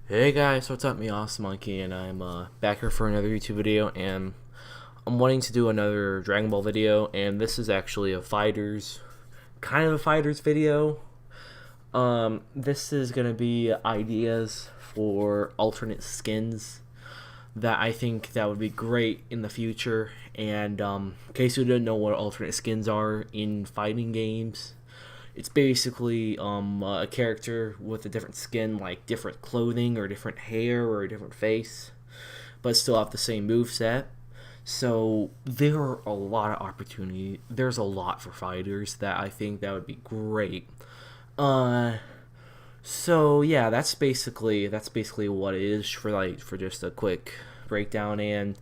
Hey guys, what's up? Me, Awesome Monkey, and I'm back here for another YouTube video, and I'm wanting to do another Dragon Ball video, and this is actually a kind of a fighters video. This is gonna be ideas for alternate skins that I think that would be great in the future. And in case you didn't know what alternate skins are in fighting games, it's basically a character with a different skin, like different clothing or different hair or a different face, but still have the same move set. So there are a lot of opportunity. There's a lot for fighters that I think that would be great. Uh, so yeah, that's basically what it is for just a quick breakdown. And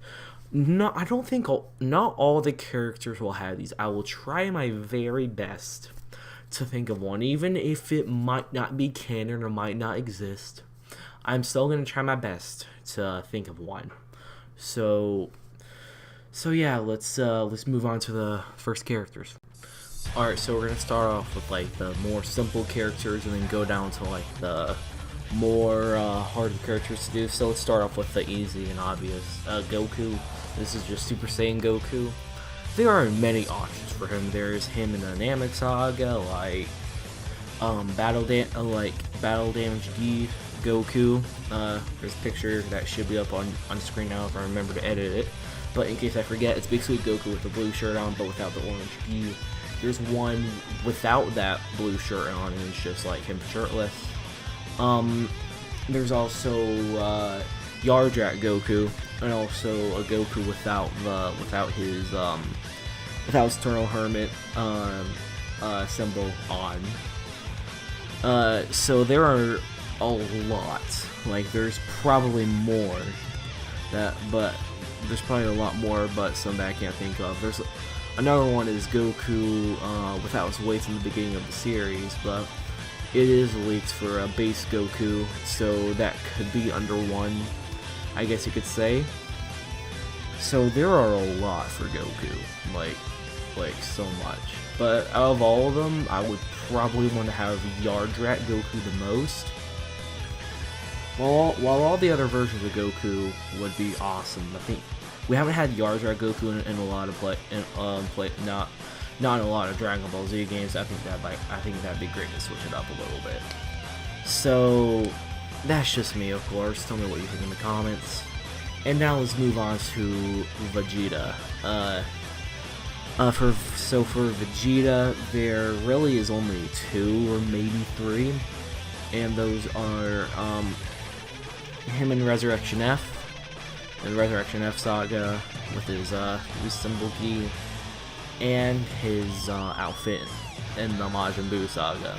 no, I don't think not all the characters will have these. I will try my very best to think of one, even if it might not be canon or might not exist. I'm still gonna try my best to think of one. So, so yeah, let's move on to the first characters. All right, so we're gonna start off with like the more simple characters, and then go down to like the more harder characters to do. So let's start off with the easy and obvious. Goku. This is just Super Saiyan Goku. There are many options for him. There's him in the Namek Saga, like Battle Damage Gi Goku. There's a picture that should be up on screen now if I remember to edit it. But in case I forget, it's basically Goku with the blue shirt on, but without the orange gi. There's one without that blue shirt on, and it's just like him shirtless. There's also Yardrat Goku, and also a Goku without his Eternal Hermit symbol on. So there are a lot. Like there's probably more but there's probably a lot more, but some that I can't think of. There's another one is Goku without his weights in the beginning of the series, but it is leaked for a base Goku, so that could be under one, I guess you could say. So there are a lot for Goku, like so much. But out of all of them, I would probably want to have Yardrat Goku the most. While all the other versions of Goku would be awesome, I think we haven't had Yardrat Goku in a lot of not in a lot of Dragon Ball Z games. I think that'd be great to switch it up a little bit. So that's just me, of course. Tell me what you think in the comments. And now let's move on to Vegeta. For Vegeta, there really is only 2 or maybe 3, and those are him in Resurrection F, and Resurrection F Saga with his symbol key, and his outfit in the Majin Buu Saga.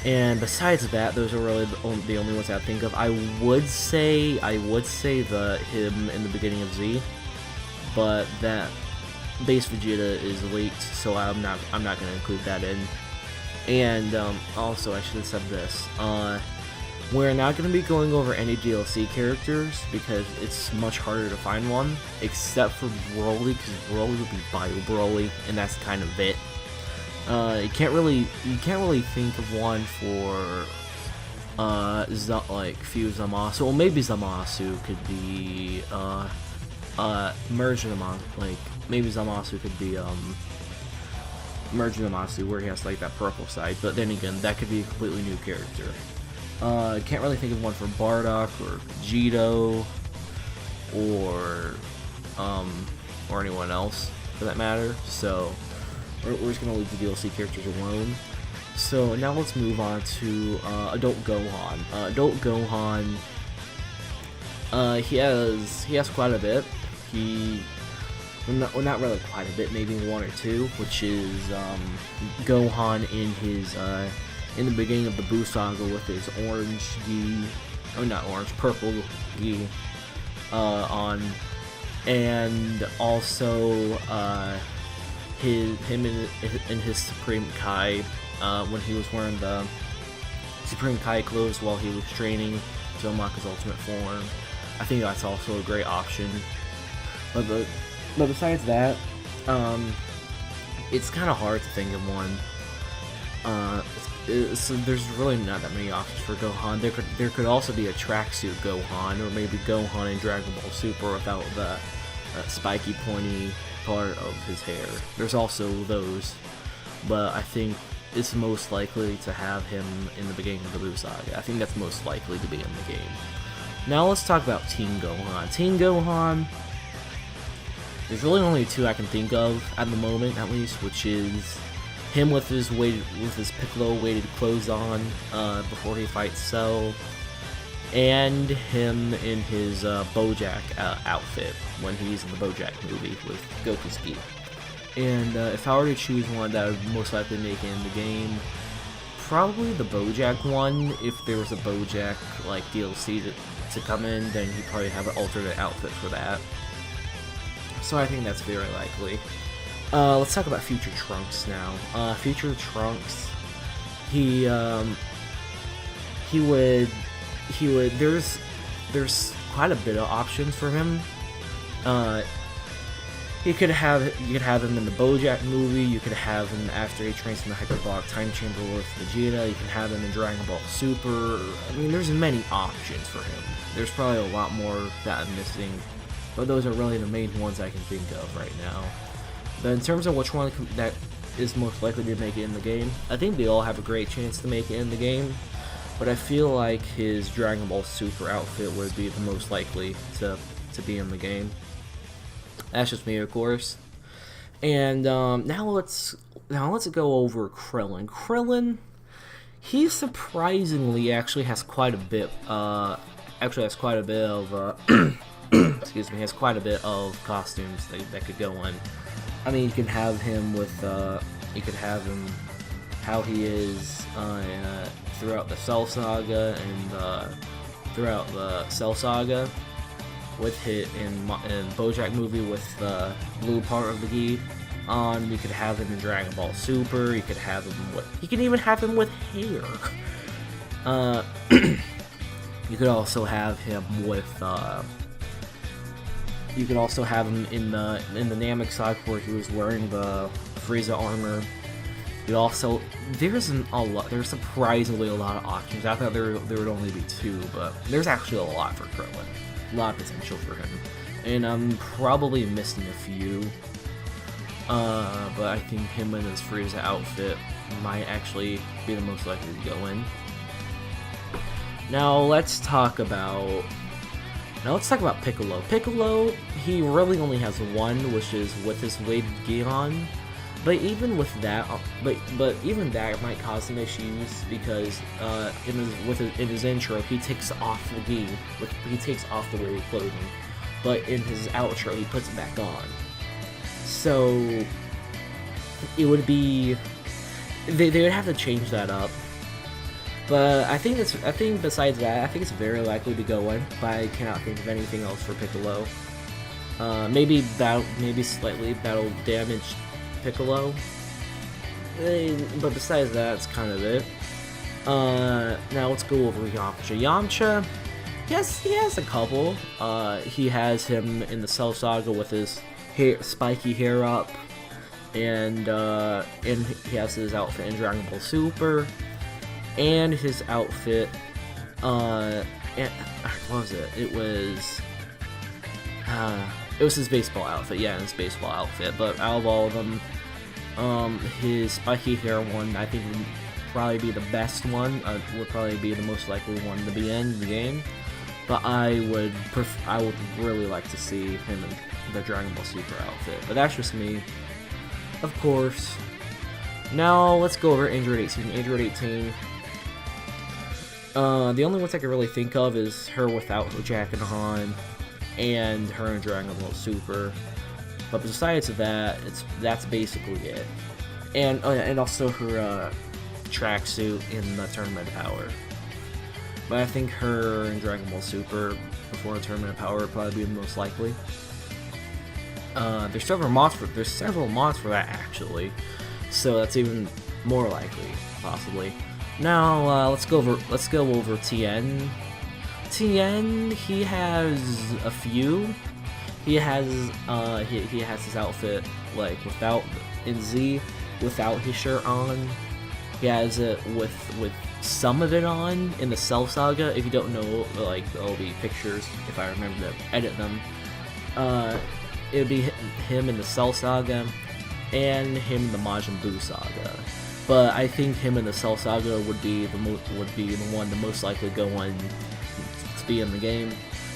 And besides that, those are really the only ones I think of. I would say him in the beginning of Z, but that base Vegeta is leaked, so I'm not gonna include that in. And also, I should have said this. We're not going to be going over any DLC characters because it's much harder to find one, except for Broly, because Broly would be Bio Broly, and that's kind of it. You can't really think of one for like few Zamasu. Well, maybe Zamasu could be merge Zamasu. Like maybe Zamasu could be merge Zamasu, where he has like that purple side. But then again, that could be a completely new character. Can't really think of one for Bardock or Vegito or anyone else for that matter. So we're just gonna leave the DLC characters alone. So now let's move on to Adult Gohan. Adult Gohan, he has quite a bit. Well, not really quite a bit, maybe 1 or 2, which is Gohan in the beginning of the Buu Saga with his orange gi, oh not orange, purple gi on, and also him in his Supreme Kai when he was wearing the Supreme Kai clothes while he was training to unlock his ultimate form. I think that's also a great option. But besides that, it's kind of hard to think of one. So there's really not that many options for Gohan. There could also be a tracksuit Gohan, or maybe Gohan in Dragon Ball Super without the spiky, pointy part of his hair. There's also those, but I think it's most likely to have him in the beginning of the Buu Saga. I think that's most likely to be in the game. Now let's talk about Teen Gohan. Teen Gohan, there's really only two I can think of at the moment, at least, which is him with his Piccolo weighted clothes on before he fights Cell, and him in his Bojack outfit when he's in the Bojack movie with Goku's gi. And if I were to choose one that would most likely make it in the game, probably the Bojack one. If there was a Bojack like DLC to come in, then he'd probably have an alternate outfit for that. So I think that's very likely. Let's talk about Future Trunks now. Future Trunks, he would. There's quite a bit of options for him. You could have him in the Bojack movie. You could have him after he trains in the hyperbolic time chamber with Vegeta. You can have him in Dragon Ball Super. I mean, there's many options for him. There's probably a lot more that I'm missing, but those are really the main ones I can think of right now. But in terms of which one that is most likely to make it in the game, I think they all have a great chance to make it in the game, but I feel like his Dragon Ball Super outfit would be the most likely to be in the game. That's just me, of course. And now let's go over Krillin. Krillin, he surprisingly actually has quite a bit. Excuse me, has quite a bit of costumes that could go in. I mean, you can have him with, you could have him how he is throughout the Cell Saga and throughout the Cell Saga, with hit in Bojack movie with the blue part of the gi on. You could have him in Dragon Ball Super. You could have him with. You can even have him with hair. You could also have him with. You could also have him in the Namek saga where he was wearing the Frieza armor. You also there's surprisingly a lot of options. I thought there would only be two, but there's actually a lot for Krillin. A lot of potential for him, and I'm probably missing a few. But I think him in his Frieza outfit might actually be the most likely to go in. Now let's talk about Piccolo. Piccolo, he really only has one, which is with his weighted gi on. But even with that, but even that might cause some issues because in his intro he takes off the gi, he takes off the weighted clothing, but in his outro he puts it back on. So it would be they would have to change that up. But I think besides that, I think it's very likely to go in. But I cannot think of anything else for Piccolo. Maybe slightly battle damage Piccolo, but besides that, it's kind of it. Now let's go over Yamcha. Yamcha, yes, he has a couple. He has him in the Cell Saga with his spiky hair up, and he has his outfit in Dragon Ball Super, and his outfit. And what was it? It was his baseball outfit, yeah, his baseball outfit. But out of all of them, his spiky hair one, I think, would probably be the best one. Would probably be the most likely one to be in the game. But I would really like to see him in the Dragon Ball Super outfit. But that's just me, of course. Now let's go over Android 18. Android 18. The only ones I can really think of is her without her jacket on, and her in Dragon Ball Super. But besides that, that's basically it. And also her tracksuit in the Tournament of Power. But I think her in Dragon Ball Super before the Tournament of Power would probably be the most likely. There's several mods for that actually, so that's even more likely, possibly. Now let's go over Tien. Tien, he has a few. He has his outfit like without his shirt on. He has it with some of it on in the Cell Saga. If you don't know, like, there'll be pictures if I remember to edit them. It would be him in the Cell Saga and him in the Majin Buu Saga. But I think him in the Cell Saga would be the one to most likely go on to be in the game.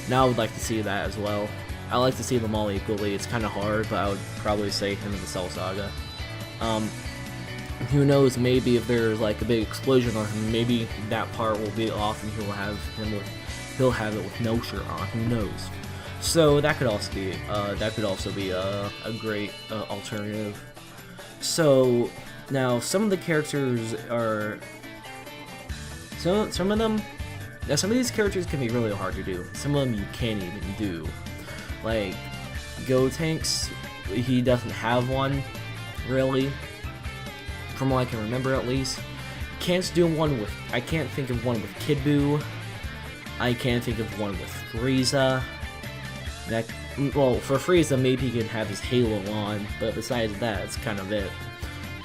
Now I would like to see that as well. I like to see them all equally. It's kind of hard, but I would probably say him in the Cell Saga. Who knows? Maybe if there's like a big explosion on him, maybe that part will be off, and he'll have it with no shirt on. Who knows? So that could also be a great alternative. So now some of the characters are some of these characters can be really hard to do. Some of them you can't even do. Like Gotenks, he doesn't have one really, from what I can remember at least. Can't do one with. I can't think of one with Kid Buu. I can't think of one with Frieza. Well, for Frieza, maybe he can have his halo on, but besides that, it's kind of it.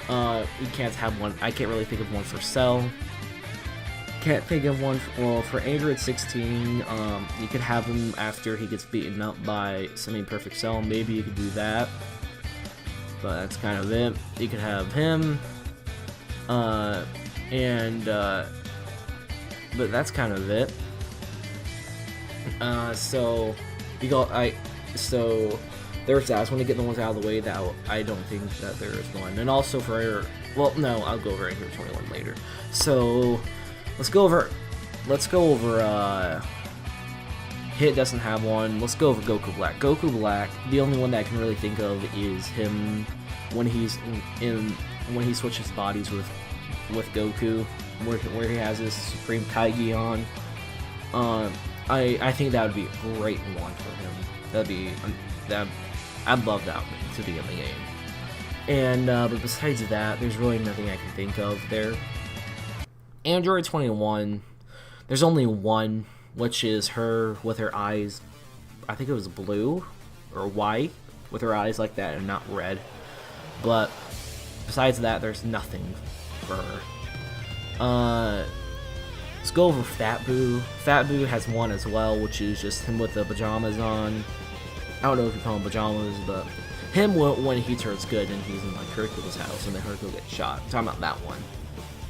You can't have one. I can't really think of one for Cell. Can't think of one. For Android 16, you could have him after he gets beaten up by Semi-Perfect Cell. Maybe you could do that, but that's kind of it. You could have him, but that's kind of it. So there's that. I just want to get the ones out of the way that I don't think that there is one. And also well, no, I'll go over Android 21 later. So let's go over Hit doesn't have one. Let's go over Goku Black. Goku Black, the only one that I can really think of is him when he's when he switches bodies with Goku, where he has his Supreme Kaigi on. I think that would be a great one for him. I'd love that to be in the game. And but besides that, there's really nothing I can think of there. Android 21, there's only one, which is her with her eyes, I think it was blue or white, with her eyes like that and not red. But besides that, there's nothing for her. Let's go over Fat Buu. Fat Buu has one as well, which is just him with the pajamas on. I don't know if you call them pajamas, but him when he turns good and he's in like Hercule's house and then Hercule gets shot. I'm talking about that one.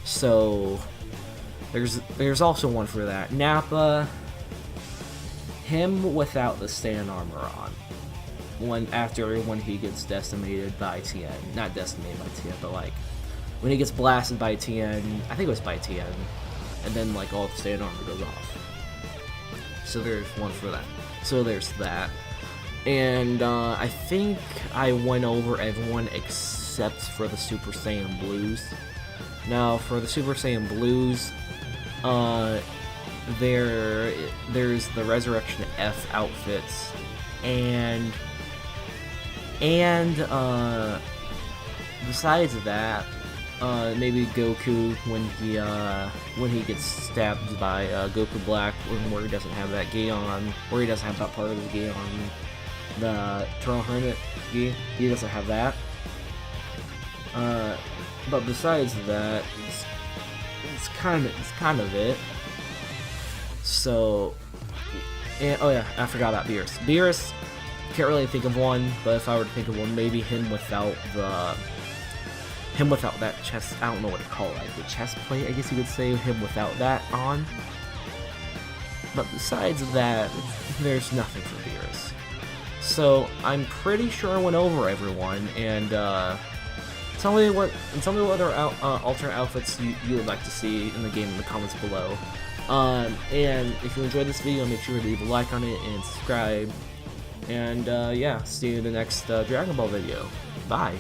So there's also one for that. Nappa, him without the stand armor on. When he gets decimated by Tien, not decimated by Tien, but like when he gets blasted by Tien, I think it was by Tien, and then like all the stand armor goes off. So there's one for that. So there's that. And I think I went over everyone except for the Super Saiyan Blues. Now for the Super Saiyan Blues, there's the Resurrection F outfits, and besides that, maybe Goku when he gets stabbed by Goku Black, where he doesn't have that gi on, where he doesn't have that part of his gi on, the Eternal Hermit gi, he doesn't have that. But besides that, it's kind of it. So, and oh yeah, I forgot about Beerus. Beerus, can't really think of one, but if I were to think of one, maybe him without that chest. I don't know what to call it, like the chest plate, I guess you could say. Him without that on. But besides that, there's nothing for Beerus. So I'm pretty sure I went over everyone, and tell me what other alternate outfits you would like to see in the game in the comments below. And if you enjoyed this video, make sure to leave a like on it and subscribe. And yeah, see you in the next Dragon Ball video. Bye.